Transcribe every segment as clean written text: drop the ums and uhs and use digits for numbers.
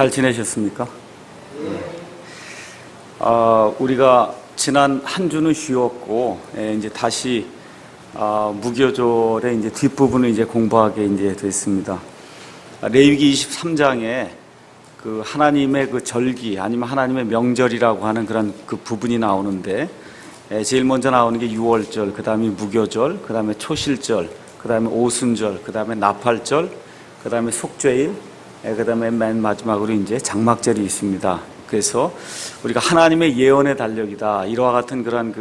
잘 지내셨습니까? 우리가 지난 한 주는 쉬었고, 이제 다시 무교절의 이제 뒷부분을 이제 공부하게 이제 됐습니다. 레위기 23장에 그 하나님의 그 절기 아니면 하나님의 명절이라고 하는 그런 그 부분이 나오는데, 제일 먼저 나오는 게 유월절, 그 다음에 무교절, 그 다음에 초실절, 그 다음에 오순절, 그 다음에 나팔절, 그 다음에 속죄일, 그 다음에 맨 마지막으로 이제 장막절이 있습니다. 그래서 우리가 하나님의 예언의 달력이다, 이와 같은 그런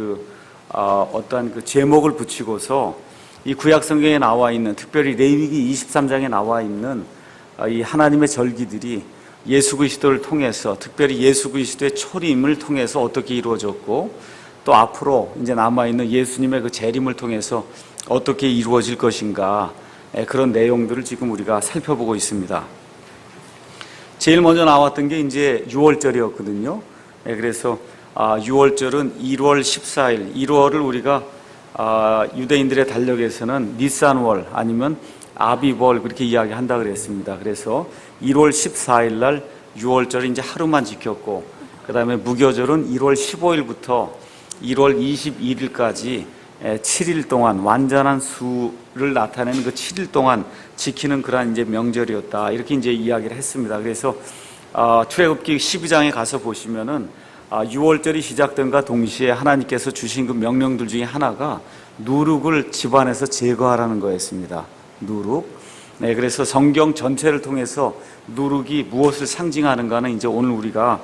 어떠한 그 제목을 붙이고서 이 구약 성경에 나와 있는, 특별히 레위기 23장에 나와 있는 이 하나님의 절기들이 예수 그리스도를 통해서, 특별히 예수 그리스도의 초림을 통해서 어떻게 이루어졌고, 또 앞으로 이제 남아있는 예수님의 그 재림을 통해서 어떻게 이루어질 것인가, 그런 내용들을 지금 우리가 살펴보고 있습니다. 제일 먼저 나왔던 게 이제 유월절이었거든요. 그래서 6월절은 1월 14일, 1월을 우리가 유대인들의 달력에서는 니산월 아니면 아비월 그렇게 이야기한다 그랬습니다. 그래서 1월 14일 날 6월절을 이제 하루만 지켰고, 그 다음에 무교절은 1월 15일부터 1월 22일까지 7일 동안 완전한 수를 나타내는 그 7일 동안 지키는 그러한 이제 명절이었다, 이렇게 이제 이야기를 했습니다. 그래서 출애굽기 12장에 가서 보시면은 6월절이 시작된과 동시에 하나님께서 주신 그 명령들 중에 하나가 누룩을 집안에서 제거하라는 거였습니다. 누룩. 네, 그래서 성경 전체를 통해서 누룩이 무엇을 상징하는가는 이제 오늘 우리가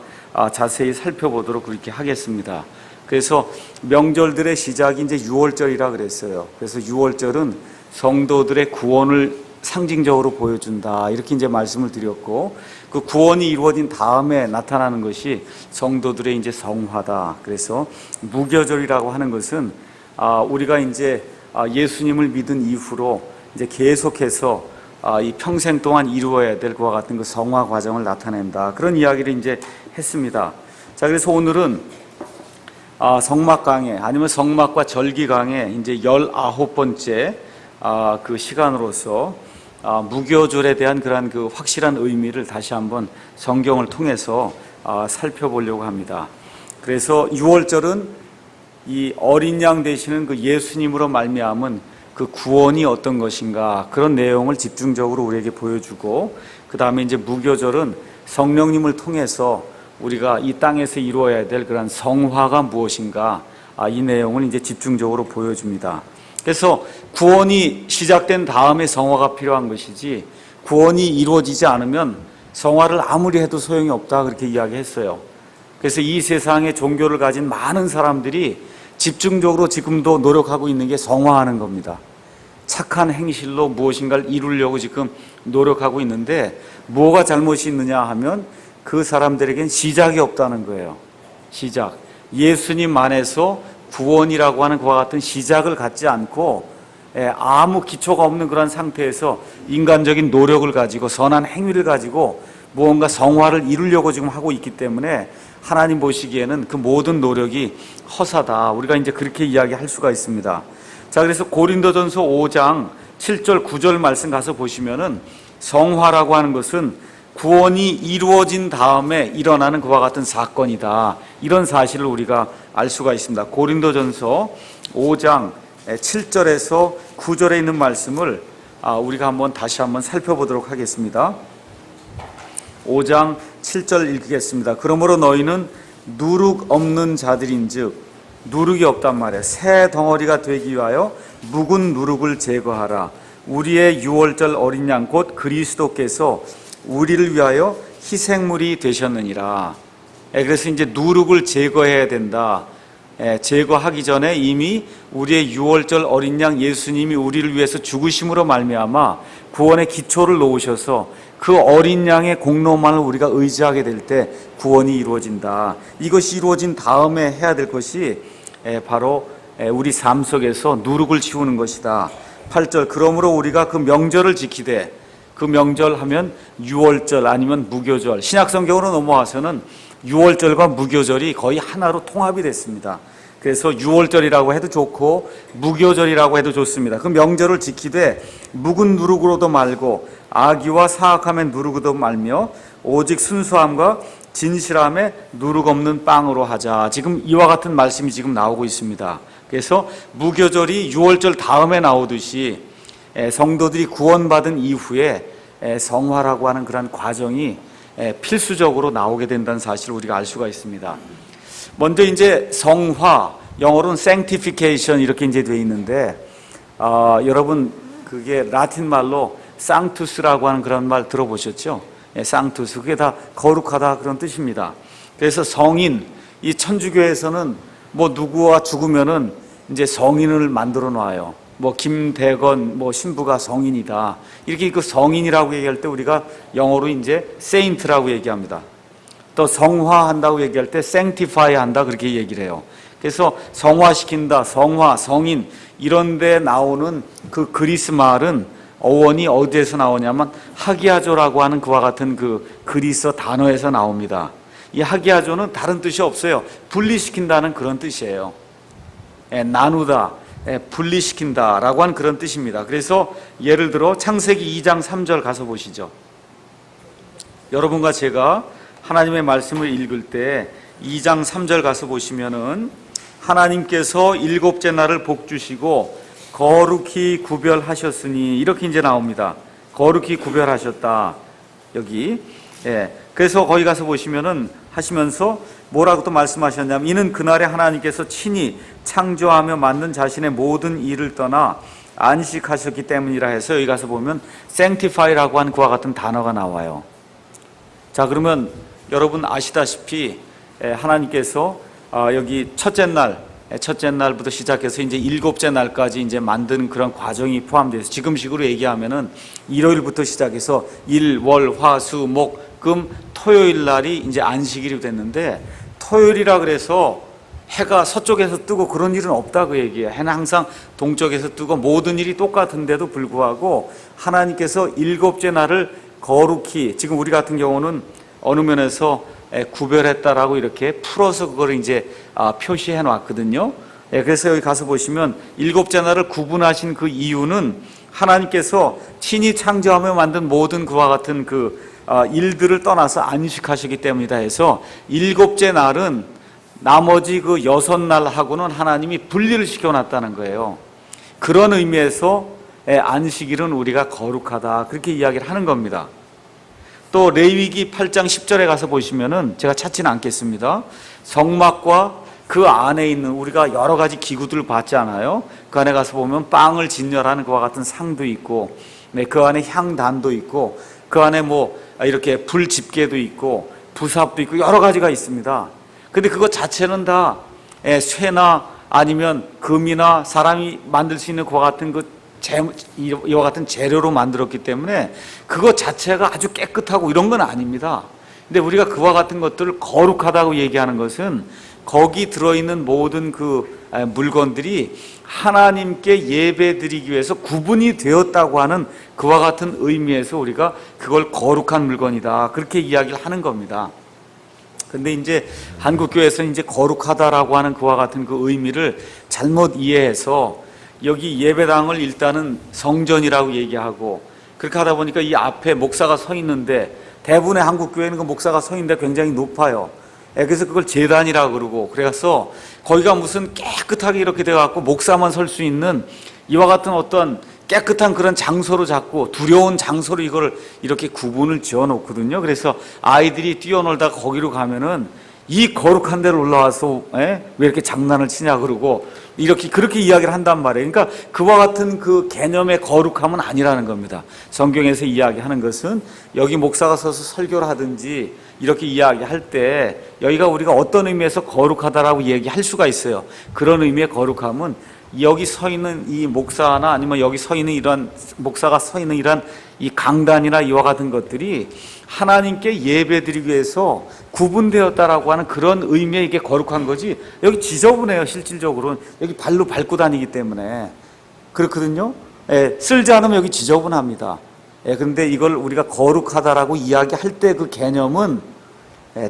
자세히 살펴보도록 그렇게 하겠습니다. 그래서 명절들의 시작이 이제 6월절이라 그랬어요. 그래서 6월절은 성도들의 구원을 상징적으로 보여준다, 이렇게 이제 말씀을 드렸고, 그 구원이 이루어진 다음에 나타나는 것이 성도들의 이제 성화다. 그래서 무교절이라고 하는 것은 우리가 이제 예수님을 믿은 이후로 이제 계속해서 이 평생 동안 이루어야 될 것과 같은 그 성화 과정을 나타낸다, 그런 이야기를 이제 했습니다. 자, 그래서 오늘은 성막 강해 아니면 성막과 절기 강해 이제 19번째 그 시간으로서 무교절에 대한 그러한 그 확실한 의미를 다시 한번 성경을 통해서 살펴보려고 합니다. 그래서 6월절은 이 어린 양 되시는 그 예수님으로 말미암은 그 구원이 어떤 것인가, 그런 내용을 집중적으로 우리에게 보여주고, 그 다음에 이제 무교절은 성령님을 통해서 우리가 이 땅에서 이루어야 될 그런 성화가 무엇인가, 이 내용을 이제 집중적으로 보여줍니다. 그래서 구원이 시작된 다음에 성화가 필요한 것이지, 구원이 이루어지지 않으면 성화를 아무리 해도 소용이 없다, 그렇게 이야기했어요. 그래서 이 세상에 종교를 가진 많은 사람들이 집중적으로 지금도 노력하고 있는 게 성화하는 겁니다. 착한 행실로 무엇인가를 이루려고 지금 노력하고 있는데, 뭐가 잘못이 있느냐 하면 그 사람들에겐 시작이 없다는 거예요. 시작. 예수님 안에서 구원이라고 하는 그와 같은 시작을 갖지 않고 아무 기초가 없는 그런 상태에서 인간적인 노력을 가지고 선한 행위를 가지고 무언가 성화를 이루려고 지금 하고 있기 때문에 하나님 보시기에는 그 모든 노력이 허사다, 우리가 이제 그렇게 이야기할 수가 있습니다. 자, 그래서 고린도전서 5장 7절 9절 말씀 가서 보시면은 성화라고 하는 것은 구원이 이루어진 다음에 일어나는 그와 같은 사건이다, 이런 사실을 우리가 알 수가 있습니다. 고린도전서 5장 7절에서 9절에 있는 말씀을 우리가 한번 다시 한번 살펴보도록 하겠습니다. 5장 7절 읽겠습니다. 그러므로 너희는 누룩 없는 자들인즉, 누룩이 없단 말이에요. 새 덩어리가 되기 위하여 묵은 누룩을 제거하라. 우리의 유월절 어린 양 곧 그리스도께서 우리를 위하여 희생물이 되셨느니라. 그래서 이제 누룩을 제거해야 된다. 제거하기 전에 이미 우리의 유월절 어린 양 예수님이 우리를 위해서 죽으심으로 말미암아 구원의 기초를 놓으셔서 그 어린 양의 공로만을 우리가 의지하게 될 때 구원이 이루어진다. 이것이 이루어진 다음에 해야 될 것이 바로 우리 삶 속에서 누룩을 치우는 것이다. 8절. 그러므로 우리가 그 명절을 지키되, 그 명절 하면 유월절 아니면 무교절, 신약성경으로 넘어와서는 유월절과 무교절이 거의 하나로 통합이 됐습니다. 그래서 유월절이라고 해도 좋고 무교절이라고 해도 좋습니다. 그 명절을 지키되 묵은 누룩으로도 말고 아기와 사악함의 누룩으로도 말며 오직 순수함과 진실함에 누룩 없는 빵으로 하자. 지금 이와 같은 말씀이 지금 나오고 있습니다. 그래서 무교절이 유월절 다음에 나오듯이 성도들이 구원받은 이후에 성화라고 하는 그런 과정이 필수적으로 나오게 된다는 사실을 우리가 알 수가 있습니다. 먼저 이제 성화, 영어로는 sanctification 이렇게 이제 되어 있는데, 여러분 그게 라틴 말로 sanctus라고 하는 그런 말 들어보셨죠? sanctus, 그게 다 거룩하다 그런 뜻입니다. 그래서 성인, 이 천주교에서는 뭐 누구와 죽으면은 이제 성인을 만들어 놔요. 뭐 김대건 뭐 신부가 성인이다. 이렇게 그 성인이라고 얘기할 때 우리가 영어로 이제 saint라고 얘기합니다. 또 성화한다고 얘기할 때 sanctify 한다 그렇게 얘기를 해요. 그래서 성화시킨다, 성화, 성인 이런 데 나오는 그 그리스 말은 어원이 어디에서 나오냐면 하기야조라고 하는 그와 같은 그 그리스 단어에서 나옵니다. 이 하기야조는 다른 뜻이 없어요. 분리시킨다는 그런 뜻이에요. 나누다, 분리시킨다 라고 하는 그런 뜻입니다. 그래서 예를 들어 창세기 2장 3절 가서 보시죠. 여러분과 제가 하나님의 말씀을 읽을 때 2장 3절 가서 보시면은 하나님께서 일곱째 날을 복주시고 거룩히 구별하셨으니 이렇게 이제 나옵니다. 거룩히 구별하셨다. 여기. 그래서 거기 가서 보시면은 하시면서 뭐라고 또 말씀하셨냐면 이는 그날에 하나님께서 친히 창조하며 만든 자신의 모든 일을 떠나 안식하셨기 때문이라 해서 여기 가서 보면 sanctify라고 하는 그와 같은 단어가 나와요. 자, 그러면 여러분 아시다시피 하나님께서 여기 첫째 날부터 시작해서 이제 일곱째 날까지 이제 만든 그런 과정이 포함되어 있어요. 지금식으로 얘기하면은 일요일부터 시작해서 일, 월, 화, 수, 목, 금, 토요일 날이 이제 안식일이 됐는데 토요일이라 그래서 해가 서쪽에서 뜨고 그런 일은 없다 그 얘기예요. 해는 항상 동쪽에서 뜨고 모든 일이 똑같은데도 불구하고 하나님께서 일곱째 날을 거룩히, 지금 우리 같은 경우는 어느 면에서 구별했다라고 이렇게 풀어서 그걸 이제 표시해 놨거든요. 그래서 여기 가서 보시면 일곱째 날을 구분하신 그 이유는 하나님께서 친히 창조하며 만든 모든 그와 같은 그 일들을 떠나서 안식하시기 때문이다 해서 일곱째 날은 나머지 그 여섯 날하고는 하나님이 분리를 시켜놨다는 거예요. 그런 의미에서 안식일은 우리가 거룩하다 그렇게 이야기를 하는 겁니다. 또 레위기 8장 10절에 가서 보시면은 제가 찾지는 않겠습니다. 성막과 그 안에 있는 우리가 여러 가지 기구들을 봤지 않아요? 그 안에 가서 보면 빵을 진열하는 그와 같은 상도 있고, 그 안에 향단도 있고, 그 안에 뭐 이렇게 불 집게도 있고, 부삽도 있고 여러 가지가 있습니다. 근데 그것 자체는 다 쇠나 아니면 금이나 사람이 만들 수 있는 그와 같은 이와 같은 재료로 만들었기 때문에 그것 자체가 아주 깨끗하고 이런 건 아닙니다. 근데 우리가 그와 같은 것들을 거룩하다고 얘기하는 것은 거기 들어있는 모든 그 물건들이 하나님께 예배드리기 위해서 구분이 되었다고 하는 그와 같은 의미에서 우리가 그걸 거룩한 물건이다 그렇게 이야기를 하는 겁니다. 근데 이제 한국교회에서 이제 거룩하다라고 하는 그와 같은 그 의미를 잘못 이해해서 여기 예배당을 일단은 성전이라고 얘기하고 그렇게 하다 보니까 이 앞에 목사가 서 있는데 대부분의 한국교회는 그 목사가 서 있는데 굉장히 높아요. 그래서 그걸 제단이라고 그러고 그래서 거기가 무슨 깨끗하게 이렇게 돼갖고 목사만 설 수 있는 이와 같은 어떤 깨끗한 그런 장소로 자꾸 두려운 장소로 이걸 이렇게 구분을 지어 놓거든요. 그래서 아이들이 뛰어놀다가 거기로 가면은 이 거룩한 데로 올라와서 왜 이렇게 장난을 치냐 그러고 이렇게 그렇게 이야기를 한단 말이에요. 그러니까 그와 같은 그 개념의 거룩함은 아니라는 겁니다. 성경에서 이야기하는 것은 여기 목사가 서서 설교를 하든지 이렇게 이야기할 때 여기가 우리가 어떤 의미에서 거룩하다라고 얘기할 수가 있어요. 그런 의미의 거룩함은 여기 서 있는 이 목사나 아니면 여기 서 있는 이런 목사가 서 있는 이런 이 강단이나 이와 같은 것들이 하나님께 예배드리기 위해서 구분되었다라고 하는 그런 의미의 이게 거룩한 거지 여기 지저분해요. 실질적으로는 여기 발로 밟고 다니기 때문에 그렇거든요. 쓸지 않으면 여기 지저분합니다. 그런데 이걸 우리가 거룩하다라고 이야기할 때 그 개념은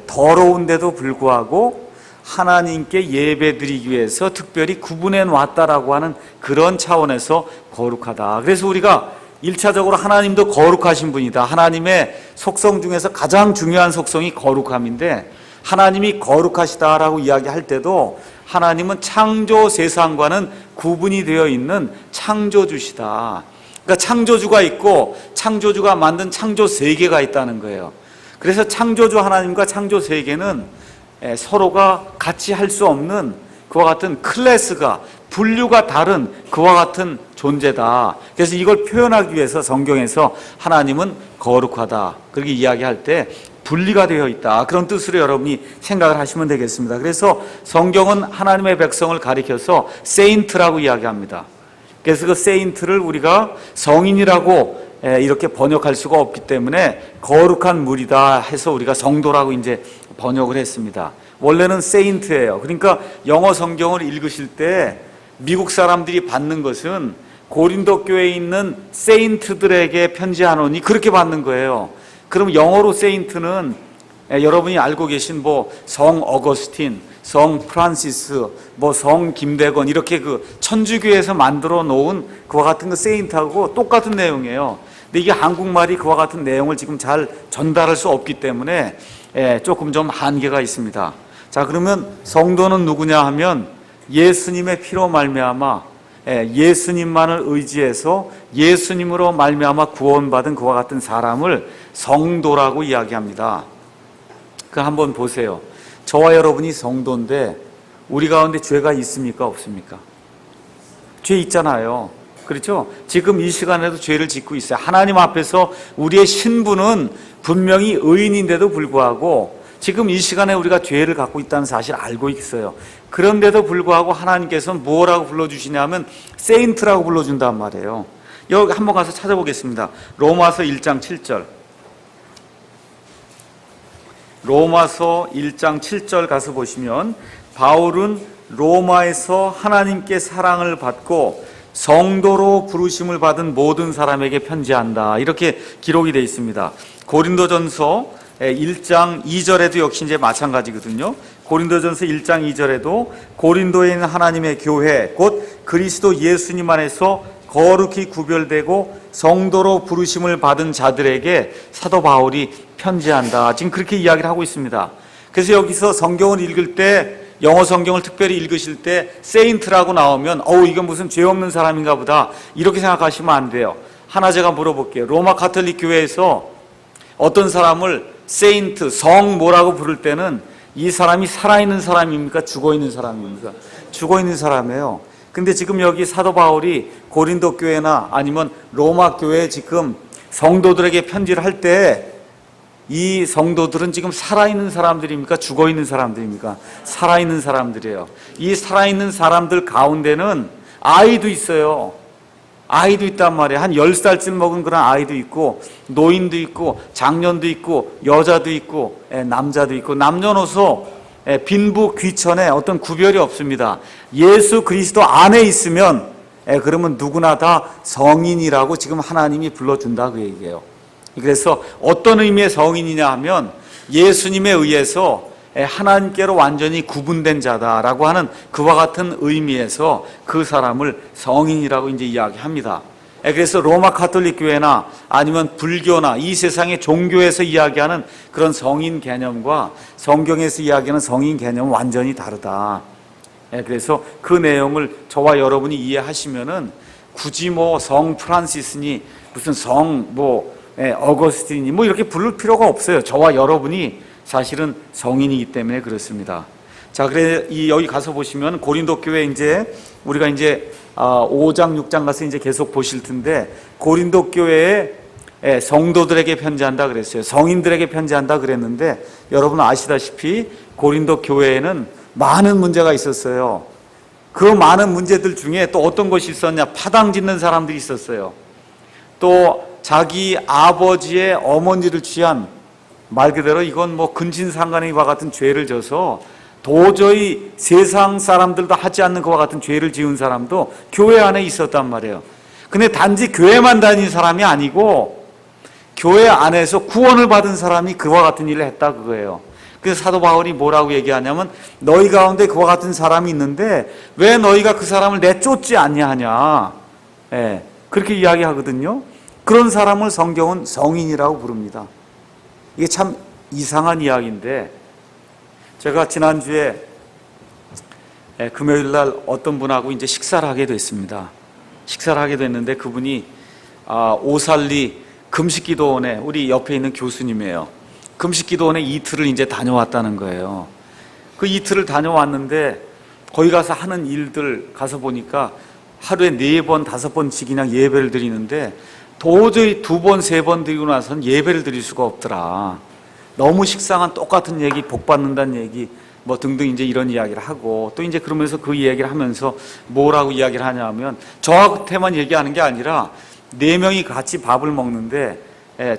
더러운데도 불구하고 하나님께 예배드리기 위해서 특별히 구분해 놨다라고 하는 그런 차원에서 거룩하다. 그래서 우리가 1차적으로 하나님도 거룩하신 분이다. 하나님의 속성 중에서 가장 중요한 속성이 거룩함인데, 하나님이 거룩하시다라고 이야기할 때도 하나님은 창조 세상과는 구분이 되어 있는 창조주시다. 그러니까 창조주가 있고 창조주가 만든 창조 세계가 있다는 거예요. 그래서 창조주 하나님과 창조 세계는 서로가 같이 할 수 없는 그와 같은 클래스가, 분류가 다른 그와 같은 존재다. 그래서 이걸 표현하기 위해서 성경에서 하나님은 거룩하다 그렇게 이야기할 때 분리가 되어 있다, 그런 뜻으로 여러분이 생각을 하시면 되겠습니다. 그래서 성경은 하나님의 백성을 가리켜서 세인트라고 이야기합니다. 그래서 그 세인트를 우리가 성인이라고 이렇게 번역할 수가 없기 때문에 거룩한 무리다 해서 우리가 성도라고 이제 번역을 했습니다. 원래는 세인트예요. 그러니까 영어 성경을 읽으실 때 미국 사람들이 받는 것은 고린도 교회에 있는 세인트들에게 편지하노니 그렇게 받는 거예요. 그럼 영어로 세인트는 여러분이 알고 계신 뭐 성 어거스틴, 성 프란시스, 뭐 성 김대건, 이렇게 그 천주교에서 만들어 놓은 그와 같은 그 세인트하고 똑같은 내용이에요. 근데 이게 한국말이 그와 같은 내용을 지금 잘 전달할 수 없기 때문에 조금 좀 한계가 있습니다. 자, 그러면 성도는 누구냐 하면 예수님의 피로 말미암아 예수님만을 의지해서 예수님으로 말미암아 구원받은 그와 같은 사람을 성도라고 이야기합니다. 그 한번 보세요. 저와 여러분이 성도인데 우리 가운데 죄가 있습니까? 없습니까? 죄 있잖아요. 그렇죠? 지금 이 시간에도 죄를 짓고 있어요. 하나님 앞에서 우리의 신분은 분명히 의인인데도 불구하고 지금 이 시간에 우리가 죄를 갖고 있다는 사실을 알고 있어요. 그런데도 불구하고 하나님께서는 뭐라고 불러주시냐면 세인트라고 불러준단 말이에요. 여기 한번 가서 찾아보겠습니다. 로마서 1장 7절. 로마서 1장 7절 가서 보시면 바울은 로마에서 하나님께 사랑을 받고 성도로 부르심을 받은 모든 사람에게 편지한다, 이렇게 기록이 되어 있습니다. 고린도전서 1장 2절에도 역시 이제 마찬가지거든요. 고린도전서 1장 2절에도 고린도에 있는 하나님의 교회 곧 그리스도 예수님 안에서 거룩히 구별되고 성도로 부르심을 받은 자들에게 사도 바울이 편지한다, 지금 그렇게 이야기를 하고 있습니다. 그래서 여기서 성경을 읽을 때, 영어 성경을 특별히 읽으실 때 세인트라고 나오면 이건 무슨 죄 없는 사람인가 보다 이렇게 생각하시면 안 돼요. 하나 제가 물어볼게요. 로마 가톨릭 교회에서 어떤 사람을 세인트, 성 뭐라고 부를 때는 이 사람이 살아있는 사람입니까? 죽어있는 사람입니까? 죽어있는 사람이에요. 근데 지금 여기 사도 바울이 고린도 교회나 아니면 로마 교회에 지금 성도들에게 편지를 할 때 이 성도들은 지금 살아있는 사람들입니까? 죽어있는 사람들입니까? 살아있는 사람들이에요. 이 살아있는 사람들 가운데는 아이도 있어요. 아이도 있단 말이에요. 한 10살쯤 먹은 그런 아이도 있고 노인도 있고 장년도 있고 여자도 있고 남자도 있고 남녀노소 빈부 귀천에 어떤 구별이 없습니다. 예수 그리스도 안에 있으면 그러면 누구나 다 성인이라고 지금 하나님이 불러준다, 그 얘기예요. 그래서 어떤 의미의 성인이냐 하면 예수님에 의해서 하나님께로 완전히 구분된 자다라고 하는 그와 같은 의미에서 그 사람을 성인이라고 이제 이야기합니다. 그래서 로마 가톨릭 교회나 아니면 불교나 이 세상의 종교에서 이야기하는 그런 성인 개념과 성경에서 이야기하는 성인 개념은 완전히 다르다. 그래서 그 내용을 저와 여러분이 이해하시면은 굳이 뭐 성 프란시스니 무슨 성 어거스틴이 이렇게 부를 필요가 없어요. 저와 여러분이 사실은 성인이기 때문에 그렇습니다. 자, 그래 여기 가서 보시면 고린도 교회 이제 우리가 이제 5장 6장 가서 이제 계속 보실 텐데 고린도 교회에 성도들에게 편지한다 그랬어요. 성인들에게 편지한다 그랬는데 여러분 아시다시피 고린도 교회에는 많은 문제가 있었어요. 그 많은 문제들 중에 또 어떤 것이 있었냐? 파당 짓는 사람들이 있었어요. 또 자기 아버지의 어머니를 취한, 말 그대로 이건 뭐 근친상간의와 같은 죄를 져서 도저히 세상 사람들도 하지 않는 그와 같은 죄를 지은 사람도 교회 안에 있었단 말이에요. 근데 단지 교회만 다닌 사람이 아니고 교회 안에서 구원을 받은 사람이 그와 같은 일을 했다, 그거예요. 그래서 사도 바울이 뭐라고 얘기하냐면 너희 가운데 그와 같은 사람이 있는데 왜 너희가 그 사람을 내쫓지 않냐 하냐, 그렇게 이야기하거든요. 그런 사람을 성경은 성인이라고 부릅니다. 이게 참 이상한 이야기인데, 제가 지난주에 금요일 날 어떤 분하고 이제 식사를 하게 됐습니다. 식사를 하게 됐는데 그분이 오살리 금식기도원에, 우리 옆에 있는 교수님이에요. 금식기도원에 이틀을 이제 다녀왔다는 거예요. 그 이틀을 다녀왔는데 거기 가서 하는 일들 가서 보니까 하루에 4번, 5번씩 그냥 예배를 드리는데 도저히 2번, 3번 드리고 나서는 예배를 드릴 수가 없더라. 너무 식상한 똑같은 얘기, 복 받는다는 얘기, 뭐 등등 이제 이런 이야기를 하고, 또 이제 그러면서 그 이야기를 하면서 뭐라고 이야기를 하냐면, 저한테만 얘기하는 게 아니라 4명이 같이 밥을 먹는데,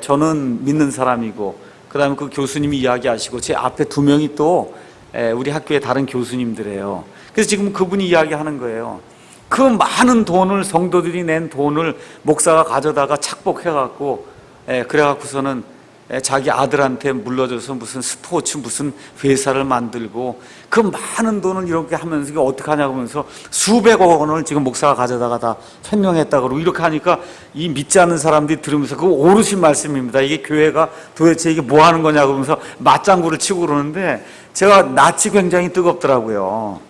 저는 믿는 사람이고, 그 다음에 그 교수님이 이야기하시고, 제 앞에 2명이 또 우리 학교의 다른 교수님들이에요. 그래서 지금 그분이 이야기하는 거예요. 그 많은 돈을, 성도들이 낸 돈을 목사가 가져다가 착복해갖고, 그래갖고서는 자기 아들한테 물려줘서 무슨 스포츠, 무슨 회사를 만들고, 그 많은 돈을 이렇게 하면서 이게 어떻게 하냐고 하면서 수백억 원을 지금 목사가 가져다가 다 횡령했다 그러고, 이렇게 하니까 이 믿지 않는 사람들이 들으면서 그거 오르신 말씀입니다. 이게 교회가 도대체 이게 뭐 하는 거냐고 하면서 맞장구를 치고 그러는데, 제가 낯이 굉장히 뜨겁더라고요.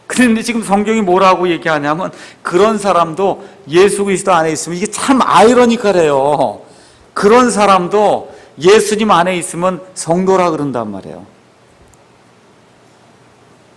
그런데 지금 성경이 뭐라고 얘기하냐면, 그런 사람도 예수 그리스도 안에 있으면, 이게 참 아이러니컬해요. 그런 사람도 예수님 안에 있으면 성도라 그런단 말이에요.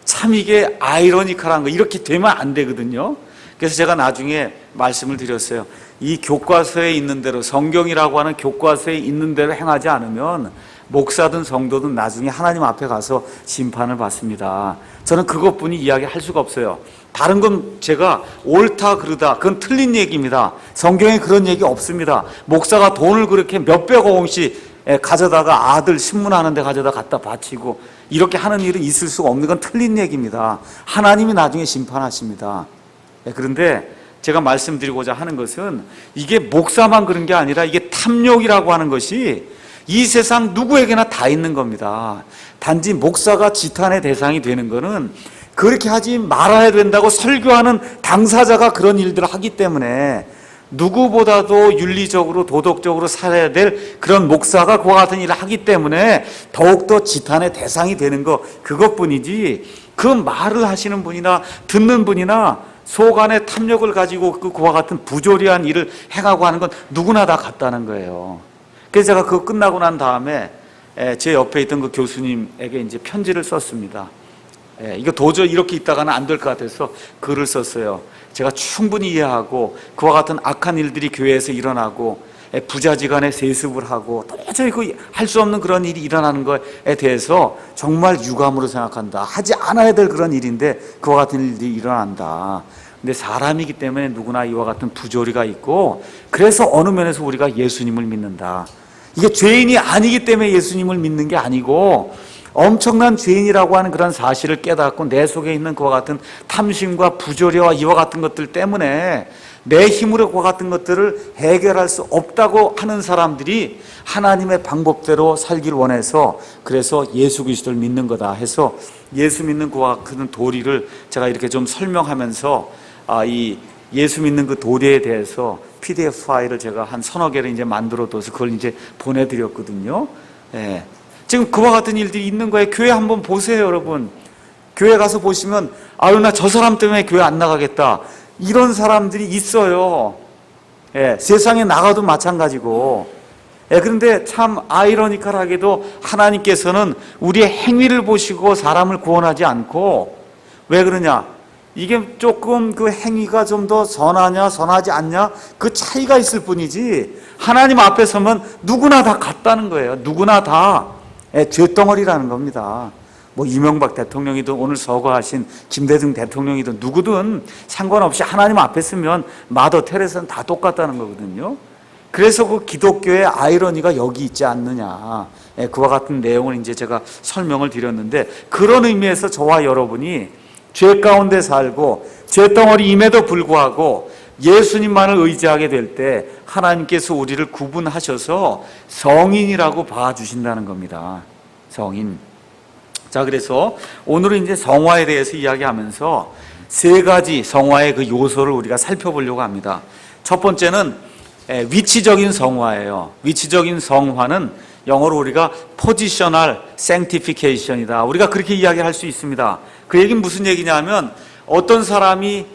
참 이게 아이러니컬한 거, 이렇게 되면 안 되거든요. 그래서 제가 나중에 말씀을 드렸어요. 이 교과서에 있는 대로, 성경이라고 하는 교과서에 있는 대로 행하지 않으면 목사든 성도든 나중에 하나님 앞에 가서 심판을 받습니다. 저는 그것뿐이 이야기할 수가 없어요. 다른 건 제가 옳다 그르다, 그건 틀린 얘기입니다. 성경에 그런 얘기 없습니다. 목사가 돈을 그렇게 몇백억 원씩 가져다가 아들 신문하는 데 가져다 갖다 바치고 이렇게 하는 일은 있을 수가 없는 건 틀린 얘기입니다. 하나님이 나중에 심판하십니다. 그런데 제가 말씀드리고자 하는 것은, 이게 목사만 그런 게 아니라 이게 탐욕이라고 하는 것이 이 세상 누구에게나 다 있는 겁니다. 단지 목사가 지탄의 대상이 되는 것은 그렇게 하지 말아야 된다고 설교하는 당사자가 그런 일들을 하기 때문에, 누구보다도 윤리적으로 도덕적으로 살아야 될 그런 목사가 그와 같은 일을 하기 때문에 더욱더 지탄의 대상이 되는 것, 그것뿐이지, 그 말을 하시는 분이나 듣는 분이나 속 안에 탐욕을 가지고 그와 같은 부조리한 일을 행하고 하는 건 누구나 다 같다는 거예요. 그래서 제가 그거 끝나고 난 다음에 제 옆에 있던 그 교수님에게 이제 편지를 썼습니다. 이거 도저히 이렇게 있다가는 안 될 것 같아서 글을 썼어요. 제가 충분히 이해하고, 그와 같은 악한 일들이 교회에서 일어나고, 부자지간에 세습을 하고 도저히 할 수 없는 그런 일이 일어나는 것에 대해서 정말 유감으로 생각한다. 하지 않아야 될 그런 일인데 그와 같은 일들이 일어난다. 근데 사람이기 때문에 누구나 이와 같은 부조리가 있고, 그래서 어느 면에서 우리가 예수님을 믿는다. 이게 죄인이 아니기 때문에 예수님을 믿는 게 아니고, 엄청난 죄인이라고 하는 그런 사실을 깨닫고 내 속에 있는 그와 같은 탐심과 부조리와 이와 같은 것들 때문에 내 힘으로 그와 같은 것들을 해결할 수 없다고 하는 사람들이 하나님의 방법대로 살기를 원해서, 그래서 예수 그리스도를 믿는 거다 해서 예수 믿는 그와 같은 도리를 제가 이렇게 좀 설명하면서, 이 예수 믿는 그 도리에 대해서 PDF 파일을 제가 한 3-4개를 이제 만들어둬서 그걸 이제 보내드렸거든요. 지금 그와 같은 일들이 있는 거예요. 교회 한번 보세요, 여러분. 교회 가서 보시면, 아유, 나 저 사람 때문에 교회 안 나가겠다, 이런 사람들이 있어요. 세상에 나가도 마찬가지고. 그런데 참 아이러니컬하게도 하나님께서는 우리의 행위를 보시고 사람을 구원하지 않고, 왜 그러냐? 이게 조금 그 행위가 좀 더 선하냐 선하지 않냐, 그 차이가 있을 뿐이지, 하나님 앞에 서면 누구나 다 같다는 거예요. 누구나 다 죄덩어리라는 겁니다. 뭐 이명박 대통령이든 오늘 서거하신 김대중 대통령이든 누구든 상관없이 하나님 앞에 서면 마더 테레사는 다 똑같다는 거거든요. 그래서 그 기독교의 아이러니가 여기 있지 않느냐, 그와 같은 내용을 이제 제가 설명을 드렸는데, 그런 의미에서 저와 여러분이 죄 가운데 살고 죄덩어리임에도 불구하고 예수님만을 의지하게 될 때 하나님께서 우리를 구분하셔서 성인이라고 봐주신다는 겁니다. 성인. 자, 그래서 오늘은 이제 성화에 대해서 이야기하면서 3가지 성화의 그 요소를 우리가 살펴보려고 합니다. 첫 번째는 위치적인 성화예요. 위치적인 성화는 영어로 우리가 positional sanctification이다. 우리가 그렇게 이야기할 수 있습니다. 그 얘기는 무슨 얘기냐면 어떤 사람이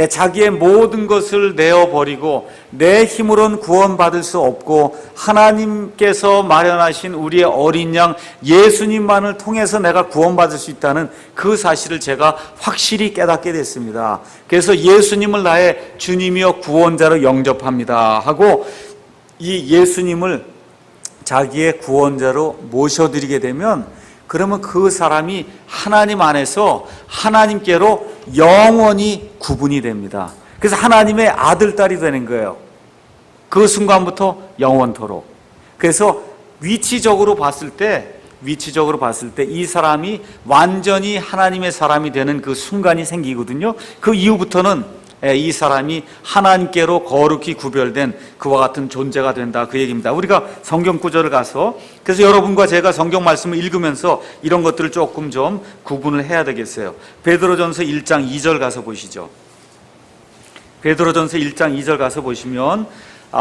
자기의 모든 것을 내어버리고 내 힘으로는 구원받을 수 없고 하나님께서 마련하신 우리의 어린 양 예수님만을 통해서 내가 구원받을 수 있다는 그 사실을 제가 확실히 깨닫게 됐습니다. 그래서 예수님을 나의 주님이여 구원자로 영접합니다 하고 이 예수님을 자기의 구원자로 모셔드리게 되면 그러면 그 사람이 하나님 안에서 하나님께로 영원히 구분이 됩니다. 그래서 하나님의 아들, 딸이 되는 거예요. 그 순간부터 영원토록. 그래서 위치적으로 봤을 때 이 사람이 완전히 하나님의 사람이 되는 그 순간이 생기거든요. 그 이후부터는 이 사람이 하나님께로 거룩히 구별된 그와 같은 존재가 된다, 그 얘기입니다. 우리가 성경 구절을 가서 그래서 여러분과 제가 성경 말씀을 읽으면서 이런 것들을 조금 좀 구분을 해야 되겠어요. 베드로전서 1장 2절 가서 보시죠. 베드로전서 1장 2절 가서 보시면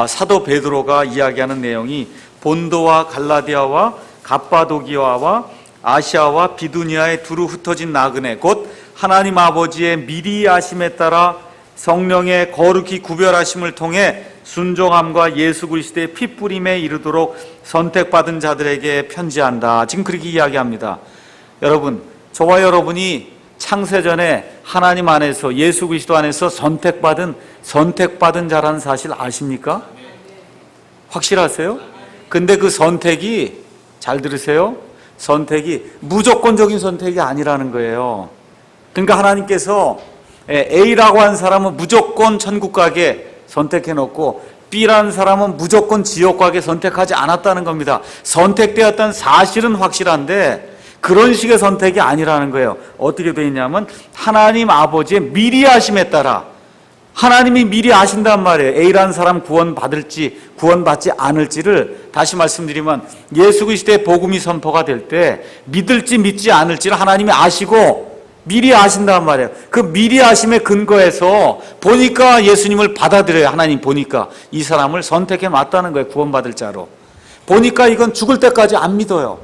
사도 베드로가 이야기하는 내용이 본도와 갈라디아와 갑바도기아와 아시아와 비두니아에 두루 흩어진 나그네 곧 하나님 아버지의 미리 아심에 따라 성령의 거룩히 구별하심을 통해 순종함과 예수 그리스도의 핏뿌림에 이르도록 선택받은 자들에게 편지한다. 지금 그렇게 이야기합니다. 여러분, 저와 여러분이 창세전에 하나님 안에서 예수 그리스도 안에서 선택받은 자라는 사실 아십니까? 확실하세요? 근데 그 선택이, 잘 들으세요, 선택이 무조건적인 선택이 아니라는 거예요. 그러니까 하나님께서 A라고 한 사람은 무조건 천국 가게 선택해놓고 B라는 사람은 무조건 지옥 가게 선택하지 않았다는 겁니다. 선택되었다는 사실은 확실한데 그런 식의 선택이 아니라는 거예요. 어떻게 되어 있냐면 하나님 아버지의 미리 아심에 따라 하나님이 미리 아신단 말이에요. A라는 사람 구원받을지 구원받지 않을지를 다시 말씀드리면 예수 그리스도의 복음이 선포가 될 때 믿을지 믿지 않을지를 하나님이 아시고 미리 아신단 말이에요. 그 미리 아심에 근거해서 보니까 예수님을 받아들여요. 하나님 보니까 이 사람을 선택해 놨다는 거예요. 구원받을 자로. 보니까 이건 죽을 때까지 안 믿어요.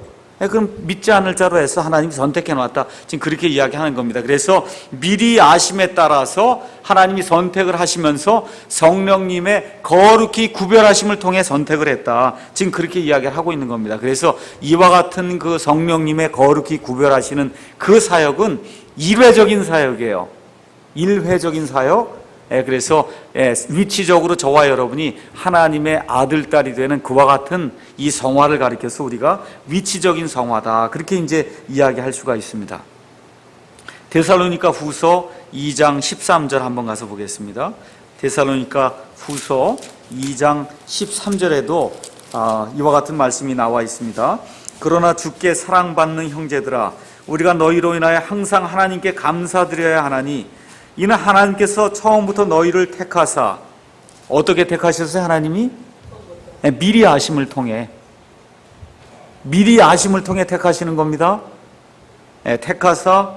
그럼 믿지 않을 자로 해서 하나님이 선택해 놨다. 지금 그렇게 이야기하는 겁니다. 그래서 미리 아심에 따라서 하나님이 선택을 하시면서 성령님의 거룩히 구별하심을 통해 선택을 했다. 지금 그렇게 이야기를 하고 있는 겁니다. 그래서 이와 같은 그 성령님의 거룩히 구별하시는 그 사역은 일회적인 사역이에요. 일회적인 사역. 그래서 위치적으로 저와 여러분이 하나님의 아들, 딸이 되는 그와 같은 이 성화를 가리켜서 우리가 위치적인 성화다, 그렇게 이제 이야기할 수가 있습니다. 데살로니가 후서 2장 13절 한번 가서 보겠습니다. 데살로니가 후서 2장 13절에도 이와 같은 말씀이 나와 있습니다. 그러나 주께 사랑받는 형제들아, 우리가 너희로 인하여 항상 하나님께 감사드려야 하나니 이는 하나님께서 처음부터 너희를 택하사, 어떻게 택하셨어요? 하나님이 미리 아심을 통해 택하시는 겁니다. 택하사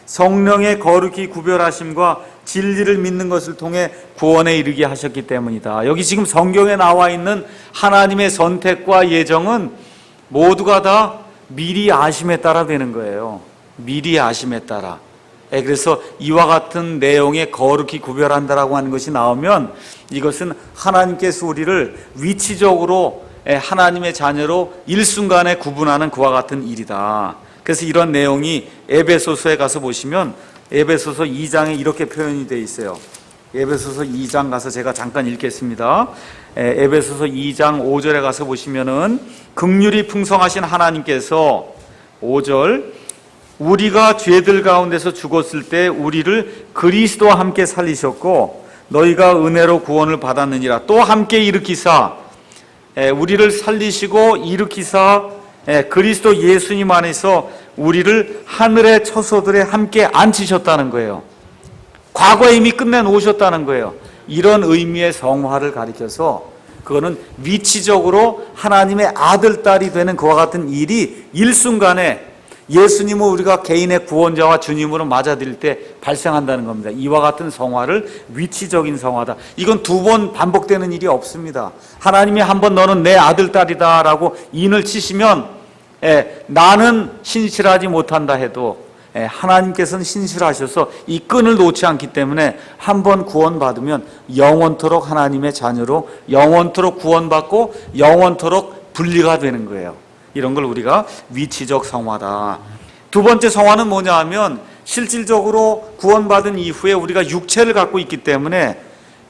성령의 거룩히 구별하심과 진리를 믿는 것을 통해 구원에 이르게 하셨기 때문이다. 여기 지금 성경에 나와 있는 하나님의 선택과 예정은 모두가 다 미리 아심에 따라 되는 거예요. 미리 아심에 따라. 그래서 이와 같은 내용에 거룩히 구별한다라고 하는 것이 나오면 이것은 하나님께서 우리를 위치적으로 하나님의 자녀로 일순간에 구분하는 그와 같은 일이다. 그래서 이런 내용이 에베소서에 가서 보시면 에베소서 2장에 이렇게 표현이 되어 있어요. 에베소서 2장 가서 제가 잠깐 읽겠습니다. 에베소서 2장 5절에 가서 보시면은 긍휼이 풍성하신 하나님께서 5절 우리가 죄들 가운데서 죽었을 때 우리를 그리스도와 함께 살리셨고 너희가 은혜로 구원을 받았느니라. 또 함께 일으키사 우리를 살리시고 일으키사 그리스도 예수님 안에서 우리를 하늘의 처소들에 함께 앉히셨다는 거예요. 과거에 이미 끝내놓으셨다는 거예요. 이런 의미의 성화를 가리켜서 그거는 위치적으로 하나님의 아들, 딸이 되는 그와 같은 일이 일순간에 예수님을 우리가 개인의 구원자와 주님으로 맞아들일 때 발생한다는 겁니다. 이와 같은 성화를 위치적인 성화다. 이건 두 번 반복되는 일이 없습니다. 하나님이 한 번 너는 내 아들, 딸이다 라고 인을 치시면 나는 신실하지 못한다 해도 하나님께서는 신실하셔서 이 끈을 놓지 않기 때문에 한 번 구원받으면 영원토록 하나님의 자녀로 영원토록 구원받고 영원토록 분리가 되는 거예요. 이런 걸 우리가 위치적 성화다. 두 번째 성화는 뭐냐 하면 실질적으로 구원받은 이후에 우리가 육체를 갖고 있기 때문에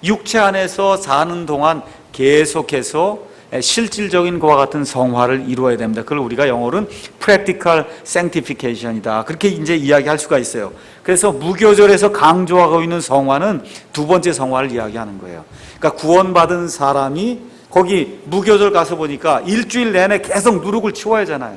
육체 안에서 사는 동안 계속해서 실질적인 그와 같은 성화를 이루어야 됩니다. 그걸 우리가 영어로는 practical sanctification이다. 그렇게 이제 이야기할 수가 있어요. 그래서 무교절에서 강조하고 있는 성화는 두 번째 성화를 이야기하는 거예요. 그러니까 구원받은 사람이 거기 무교절 가서 보니까 일주일 내내 계속 누룩을 치워야 하잖아요.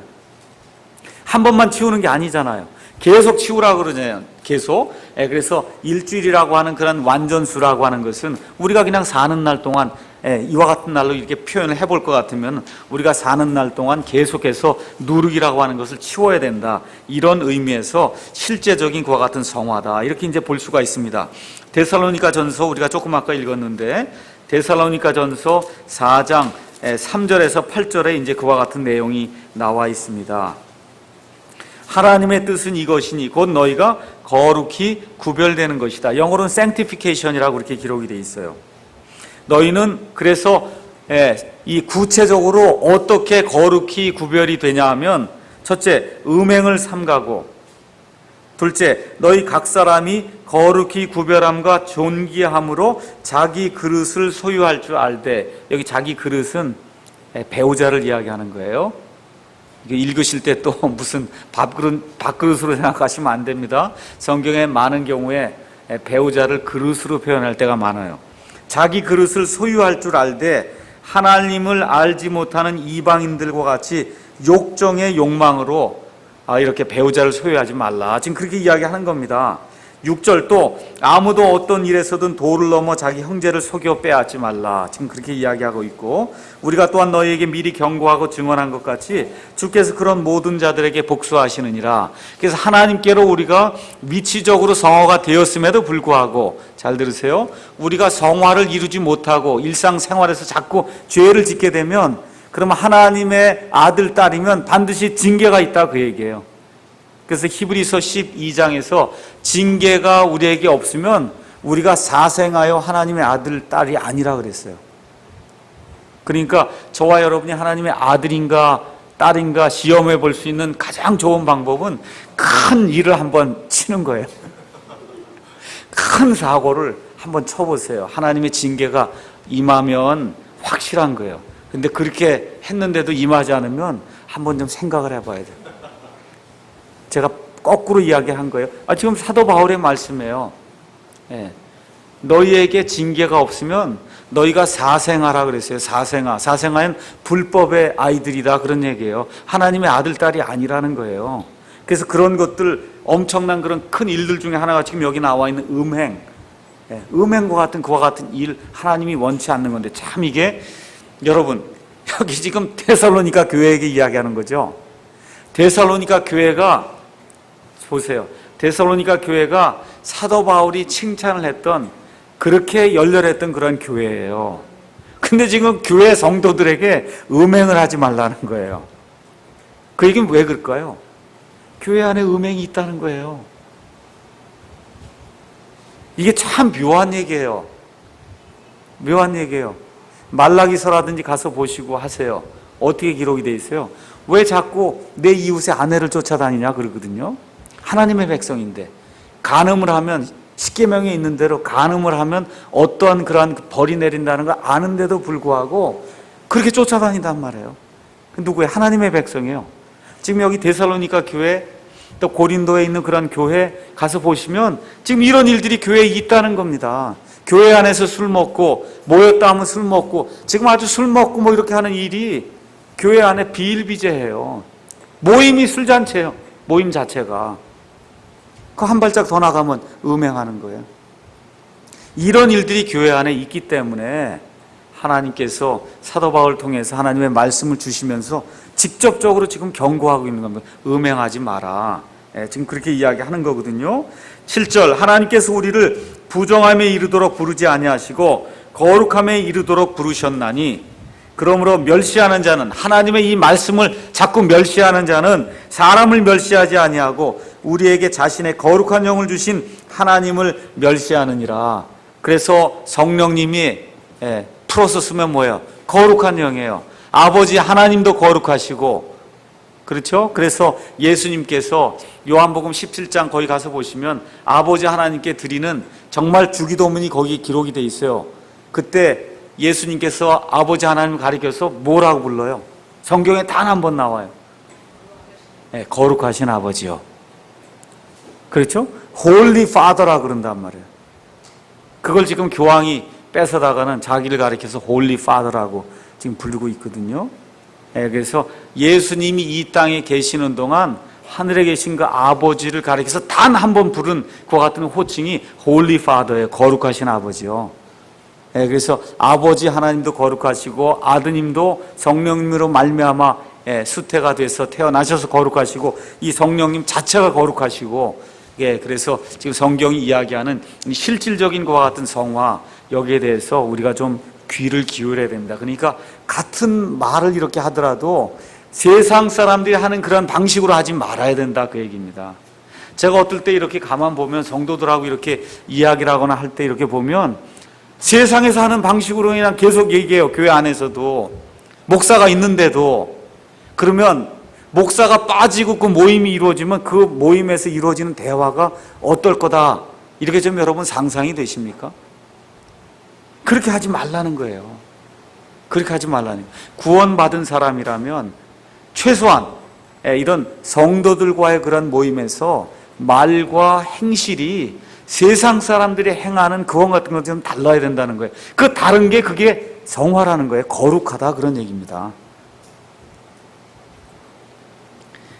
한 번만 치우는 게 아니잖아요. 계속 치우라고 그러잖아요. 계속. 그래서 일주일이라고 하는 그런 완전수라고 하는 것은 우리가 그냥 사는 날 동안 이와 같은 날로 이렇게 표현을 해볼 것 같으면 우리가 사는 날 동안 계속해서 누룩이라고 하는 것을 치워야 된다. 이런 의미에서 실제적인 그와 같은 성화다. 이렇게 이제 볼 수가 있습니다. 데살로니가 전서 우리가 조금 아까 읽었는데 데살로니가 전서 4장 3절에서 8절에 이제 그와 같은 내용이 나와 있습니다. 하나님의 뜻은 이것이니 곧 너희가 거룩히 구별되는 것이다. 영어로는 sanctification이라고 그렇게 기록이 되어 있어요. 너희는 그래서 이 구체적으로 어떻게 거룩히 구별이 되냐 하면 첫째, 음행을 삼가고 둘째, 너희 각 사람이 거룩히 구별함과 존귀함으로 자기 그릇을 소유할 줄 알되, 여기 자기 그릇은 배우자를 이야기하는 거예요. 읽으실 때 또 무슨 밥그릇으로 생각하시면 안 됩니다. 성경에 많은 경우에 배우자를 그릇으로 표현할 때가 많아요. 자기 그릇을 소유할 줄 알되 하나님을 알지 못하는 이방인들과 같이 욕정의 욕망으로 이렇게 배우자를 소유하지 말라. 지금 그렇게 이야기하는 겁니다. 6절 또 아무도 어떤 일에서든 도를 넘어 자기 형제를 속여 빼앗지 말라. 지금 그렇게 이야기하고 있고, 우리가 또한 너희에게 미리 경고하고 증언한 것 같이 주께서 그런 모든 자들에게 복수하시느니라. 그래서 하나님께로 우리가 위치적으로 성화가 되었음에도 불구하고, 잘 들으세요, 우리가 성화를 이루지 못하고 일상생활에서 자꾸 죄를 짓게 되면 그러면 하나님의 아들, 딸이면 반드시 징계가 있다, 그 얘기예요. 그래서 히브리서 12장에서 징계가 우리에게 없으면 우리가 사생하여 하나님의 아들, 딸이 아니라 그랬어요. 그러니까 저와 여러분이 하나님의 아들인가 딸인가 시험해 볼 수 있는 가장 좋은 방법은 큰 일을 한번 치는 거예요. 큰 사고를 한번 쳐보세요. 하나님의 징계가 임하면 확실한 거예요. 근데 그렇게 했는데도 임하지 않으면 한번 좀 생각을 해봐야 돼요. 제가 거꾸로 이야기한 거예요. 지금 사도 바울의 말씀이에요. 너희에게 징계가 없으면 너희가 사생아라 그랬어요. 사생아는 불법의 아이들이다, 그런 얘기예요. 하나님의 아들, 딸이 아니라는 거예요. 그래서 그런 것들, 엄청난 그런 큰 일들 중에 하나가 지금 여기 나와 있는 음행, 음행과 같은 그와 같은 일, 하나님이 원치 않는 건데, 참 이게 여러분, 여기 지금 데살로니가 교회에게 이야기하는 거죠. 데살로니가 교회가, 보세요, 데살로니가 교회가 사도 바울이 칭찬을 했던, 그렇게 열렬했던 그런 교회예요. 근데 지금 교회 성도들에게 음행을 하지 말라는 거예요. 그 얘기는 왜 그럴까요? 교회 안에 음행이 있다는 거예요. 이게 참 묘한 얘기예요. 묘한 얘기예요. 말라기서라든지 가서 보시고 하세요. 어떻게 기록이 돼 있어요? 왜 자꾸 내 이웃의 아내를 쫓아다니냐 그러거든요. 하나님의 백성인데 간음을 하면, 십계명에 있는 대로 간음을 하면 어떠한 그러한 벌이 내린다는 걸 아는데도 불구하고 그렇게 쫓아다닌단 말이에요. 누구예요? 하나님의 백성이에요. 지금 여기 데살로니가 교회, 또 고린도에 있는 그런 교회 가서 보시면 지금 이런 일들이 교회에 있다는 겁니다. 교회 안에서 술 먹고, 모였다 하면 술 먹고, 지금 아주 술 먹고 뭐 이렇게 하는 일이 교회 안에 비일비재해요. 모임이 술잔치예요. 모임 자체가. 그 한 발짝 더 나가면 음행하는 거예요. 이런 일들이 교회 안에 있기 때문에 하나님께서 사도 바울을 통해서 하나님의 말씀을 주시면서 직접적으로 지금 경고하고 있는 겁니다. 음행하지 마라. 지금 그렇게 이야기하는 거거든요. 7절, 하나님께서 우리를 부정함에 이르도록 부르지 아니하시고 거룩함에 이르도록 부르셨나니, 그러므로 멸시하는 자는, 하나님의 이 말씀을 자꾸 멸시하는 자는 사람을 멸시하지 아니하고 우리에게 자신의 거룩한 영을 주신 하나님을 멸시하느니라. 그래서 성령님이 풀어서 쓰면 뭐예요? 거룩한 영이에요. 아버지 하나님도 거룩하시고, 그렇죠? 그래서 예수님께서 요한복음 17장 거기 가서 보시면 아버지 하나님께 드리는 정말 주기도문이 거기 기록이 돼 있어요. 그때 예수님께서 아버지 하나님을 가리켜서 뭐라고 불러요? 성경에 단 한 번 나와요. 거룩하신 아버지요. 그렇죠? Holy Father라 그런단 말이에요. 그걸 지금 교황이 뺏어다가는 자기를 가리켜서 Holy Father라고 지금 부르고 있거든요. 그래서 예수님이 이 땅에 계시는 동안 하늘에 계신 그 아버지를 가리켜서 단 한 번 부른 그와 같은 호칭이 Holy Father예요. 거룩하신 아버지요. 그래서 아버지 하나님도 거룩하시고 아드님도 성령님으로 말미암아 수태가 돼서 태어나셔서 거룩하시고 이 성령님 자체가 거룩하시고, 그래서 지금 성경이 이야기하는 실질적인 것과 같은 성화, 여기에 대해서 우리가 좀 귀를 기울여야 됩니다. 그러니까 같은 말을 이렇게 하더라도 세상 사람들이 하는 그런 방식으로 하지 말아야 된다, 그 얘기입니다. 제가 어떨 때 이렇게 가만 보면 성도들하고 이렇게 이야기를 하거나 할 때 이렇게 보면 세상에서 하는 방식으로 그냥 계속 얘기해요. 교회 안에서도 목사가 있는데도. 그러면 목사가 빠지고 그 모임이 이루어지면 그 모임에서 이루어지는 대화가 어떨 거다, 이렇게 좀 여러분 상상이 되십니까? 그렇게 하지 말라는 거예요. 그렇게 하지 말라는 거예요. 구원받은 사람이라면 최소한 이런 성도들과의 그런 모임에서 말과 행실이 세상 사람들이 행하는 그와 같은 것 좀 달라야 된다는 거예요. 그 다른 게 그게 성화라는 거예요. 거룩하다, 그런 얘기입니다.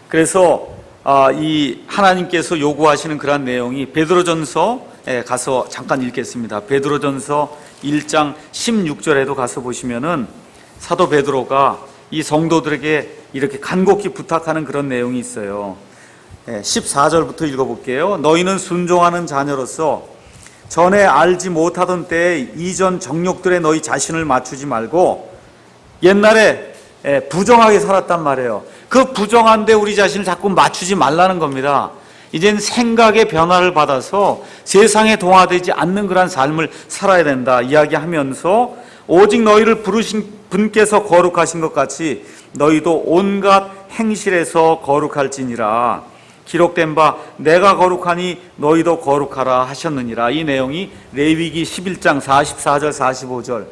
그래서 이 하나님께서 요구하시는 그런 내용이 베드로전서에 가서 잠깐 읽겠습니다. 베드로전서 1장 16절에도 가서 보시면은 사도 베드로가 이 성도들에게 이렇게 간곡히 부탁하는 그런 내용이 있어요. 14절부터 읽어볼게요. 너희는 순종하는 자녀로서 전에 알지 못하던 때에 이전 정욕들에 너희 자신을 맞추지 말고, 옛날에 부정하게 살았단 말이에요. 그 부정한데 우리 자신을 자꾸 맞추지 말라는 겁니다. 이젠 생각의 변화를 받아서 세상에 동화되지 않는 그런 삶을 살아야 된다 이야기하면서, 오직 너희를 부르신 분께서 거룩하신 것 같이 너희도 온갖 행실에서 거룩할지니라. 기록된 바 내가 거룩하니 너희도 거룩하라 하셨느니라. 이 내용이 레위기 11장 44절 45절,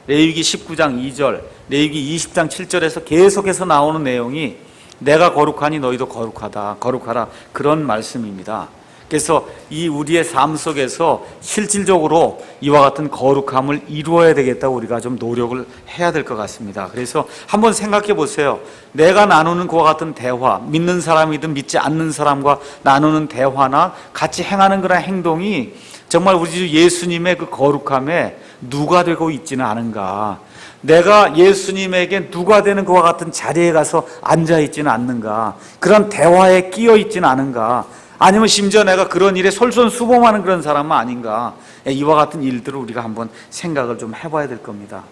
레위기 19장 2절, 레위기 20장 7절에서 계속해서 나오는 내용이 내가 거룩하니 너희도 거룩하라, 그런 말씀입니다. 그래서 이 우리의 삶 속에서 실질적으로 이와 같은 거룩함을 이루어야 되겠다고 우리가 좀 노력을 해야 될 것 같습니다. 그래서 한번 생각해 보세요. 내가 나누는 그와 같은 대화, 믿는 사람이든 믿지 않는 사람과 나누는 대화나 같이 행하는 그런 행동이 정말 우리 주 예수님의 그 거룩함에 누가 되고 있지는 않은가. 내가 예수님에게 누가 되는 그와 같은 자리에 가서 앉아 있지는 않는가. 그런 대화에 끼어 있지는 않은가. 아니면 심지어 내가 그런 일에 솔선수범하는 그런 사람은 아닌가. 이와 같은 일들을 우리가 한번 생각을 좀 해봐야 될 겁니다.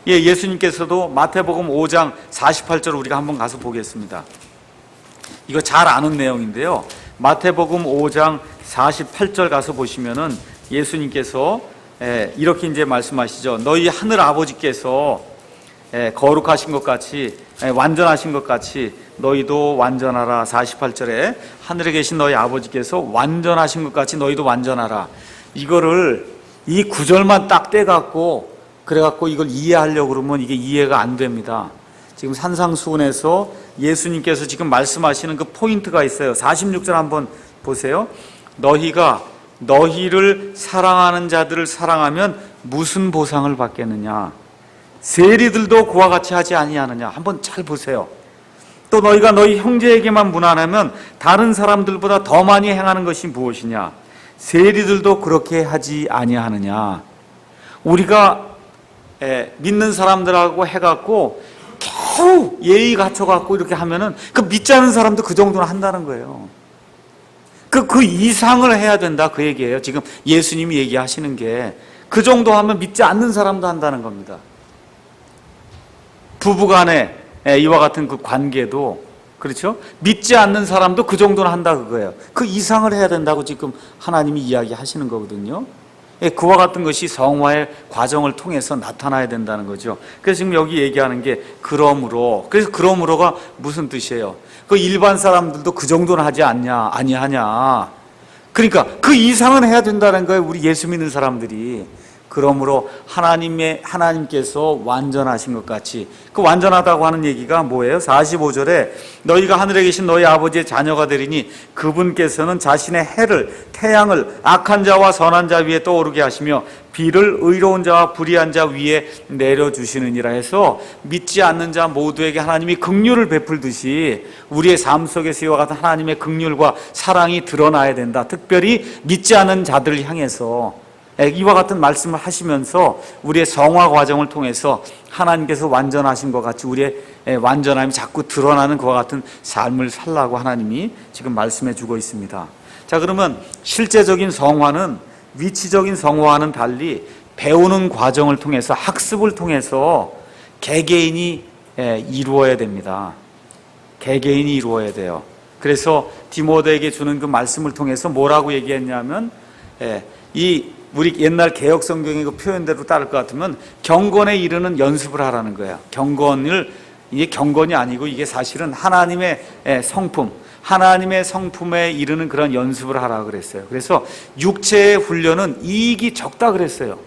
예수님께서도 마태복음 5장 48절을 우리가 한번 가서 보겠습니다. 이거 잘 아는 내용인데요. 마태복음 5장 48절 가서 보시면은 예수님께서 이렇게 이제 말씀하시죠. 너희 하늘 아버지께서 거룩하신 것 같이, 완전하신 것 같이 너희도 완전하라. 48절에 하늘에 계신 너희 아버지께서 완전하신 것 같이 너희도 완전하라. 이거를 이 구절만 딱 떼갖고 그래갖고 이걸 이해하려고 그러면 이게 이해가 안 됩니다. 지금 산상수훈에서 예수님께서 지금 말씀하시는 그 포인트가 있어요. 46절 한번 보세요. 너희가 너희를 사랑하는 자들을 사랑하면 무슨 보상을 받겠느냐. 세리들도 그와 같이 하지 아니하느냐. 한번 잘 보세요. 또 너희가 너희 형제에게만 무난하면 다른 사람들보다 더 많이 행하는 것이 무엇이냐. 세리들도 그렇게 하지 아니하느냐. 우리가 믿는 사람들하고 해갖고 어우, 예의 갖춰갖고 이렇게 하면은 그 믿지 않는 사람도 그 정도는 한다는 거예요. 그 이상을 해야 된다, 그 얘기예요. 지금 예수님이 얘기하시는 게 그 정도 하면 믿지 않는 사람도 한다는 겁니다. 부부간에 이와 같은 그 관계도 그렇죠? 믿지 않는 사람도 그 정도는 한다, 그거예요. 그 이상을 해야 된다고 지금 하나님이 이야기하시는 거거든요. 그와 같은 것이 성화의 과정을 통해서 나타나야 된다는 거죠. 그래서 지금 여기 얘기하는 게 그러므로, 그래서 그러므로가 무슨 뜻이에요? 그 일반 사람들도 그 정도는 하지 않냐, 아니하냐. 그러니까 그 이상은 해야 된다는 거예요, 우리 예수 믿는 사람들이. 그러므로 하나님께서 완전하신 것 같이, 그 완전하다고 하는 얘기가 뭐예요? 45절에 너희가 하늘에 계신 너희 아버지의 자녀가 되리니 그분께서는 자신의 해를, 태양을 악한 자와 선한 자 위에 떠오르게 하시며 비를 의로운 자와 불의한 자 위에 내려주시느니라 해서, 믿지 않는 자 모두에게 하나님이 긍휼을 베풀듯이 우리의 삶 속에서 이와 같은 하나님의 긍휼과 사랑이 드러나야 된다. 특별히 믿지 않는 자들을 향해서 이와 같은 말씀을 하시면서 우리의 성화 과정을 통해서 하나님께서 완전하신 것 같이 우리의 완전함이 자꾸 드러나는 그와 같은 삶을 살라고 하나님이 지금 말씀해 주고 있습니다. 자, 그러면 실제적인 성화는 위치적인 성화와는 달리 배우는 과정을 통해서, 학습을 통해서 개개인이 이루어야 됩니다. 개개인이 이루어야 돼요. 그래서 디모데에게 주는 그 말씀을 통해서 뭐라고 얘기했냐면, 우리 옛날 개혁 성경의 그 표현대로 따를 것 같으면 경건에 이르는 연습을 하라는 거야. 이게 경건이 아니고 이게 사실은 하나님의 성품, 하나님의 성품에 이르는 그런 연습을 하라 그랬어요. 그래서 육체의 훈련은 이익이 적다 그랬어요.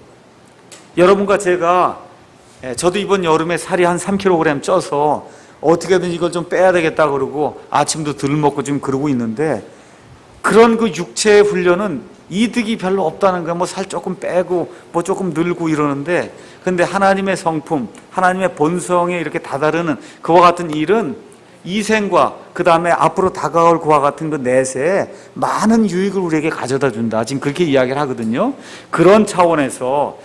여러분과 제가, 저도 이번 여름에 살이 한 3kg 쪄서 어떻게든 이걸 좀 빼야 되겠다 그러고 아침도 덜 먹고 지금 그러고 있는데, 그런 그 육체의 훈련은 이득이 별로 없다는 거야. 뭐 살 조금 빼고 뭐 조금 늘고 이러는데, 근데 하나님의 성품, 하나님의 본성에 이렇게 다다르는 그와 같은 일은 이 생과 그 다음에 앞으로 다가올 그와 같은 그 내세에 많은 유익을 우리에게 가져다 준다. 지금 그렇게 이야기를 하거든요. 그런 차원에서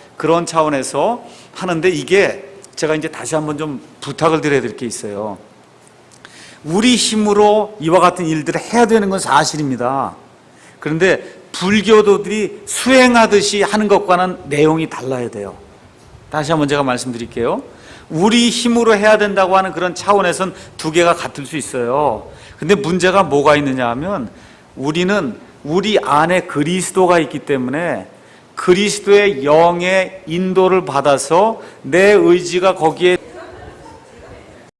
하는데, 이게 제가 이제 다시 한번 좀 부탁을 드려야 될 게 있어요. 우리 힘으로 이와 같은 일들을 해야 되는 건 사실입니다. 그런데 불교도들이 수행하듯이 하는 것과는 내용이 달라야 돼요. 다시 한번 제가 말씀드릴게요. 우리 힘으로 해야 된다고 하는 그런 차원에선 두 개가 같을 수 있어요. 근데 문제가 뭐가 있느냐 하면, 우리는 우리 안에 그리스도가 있기 때문에 그리스도의 영의 인도를 받아서 내 의지가 거기에